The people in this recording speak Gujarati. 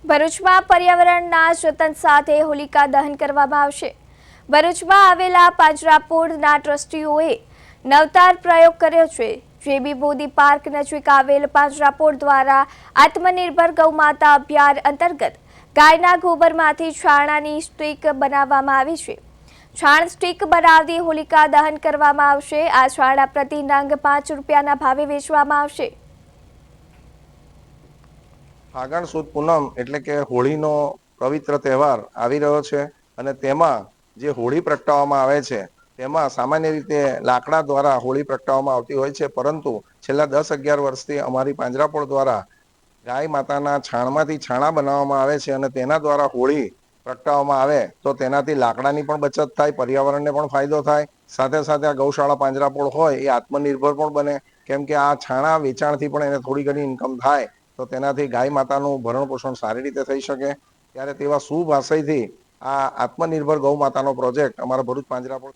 ભરૂચમાં પર્યાવરણના જતન સાથે હોલિકા દહન કરવામાં આવશે। ભરૂચમાં આવેલા પાંજરાપોળના ટ્રસ્ટીઓએ નવતાર પ્રયોગ કર્યો છે। જેબી મોદી પાર્ક નજીક આવેલ પાંજરાપોળ દ્વારા આત્મનિર્ભર ગૌમાતા અભિયાન અંતર્ગત ગાયના ગોબરમાંથી છાણાની સ્ટીક બનાવવામાં આવી છે। છાણ સ્ટીક બનાવી હોલિકા દહન કરવામાં આવશે। આ છાણા પ્રતિ નંગ 5 રૂપિયાના ભાવે વેચવામાં આવશે। ફાગણ સુદ પૂનમ એટલે કે હોળીનો પવિત્ર તહેવાર આવી રહ્યો છે અને તેમાં જે હોળી પ્રગટાવવામાં આવે છે તેમાં સામાન્ય રીતે લાકડા દ્વારા હોળી પ્રગટાવવામાં આવતી હોય છે, પરંતુ છેલ્લા 10-11 વર્ષથી અમારી પાંજરાપોળ દ્વારા ગાય માતાના છાણમાંથી છાણા બનાવવામાં આવે છે અને તેના દ્વારા હોળી પ્રગટાવવામાં આવે તો તેનાથી લાકડાની પણ બચત થાય, પર્યાવરણને પણ ફાયદો થાય, સાથે સાથે આ ગૌશાળા પાંજરાપોળ હોય એ આત્મનિર્ભર પણ બને, કેમ કે આ છાણા વેચાણથી પણ એને થોડી ઘણી ઇન્કમ થાય તો તેનાથી ગાય માતાનું ભરણ પોષણ સારી રીતે થઈ શકે। ત્યારે તેવા શુભ આશયથી આ આત્મનિર્ભર ગૌ માતાનો પ્રોજેક્ટ અમારા ભરૂચ પાંજરાપોળ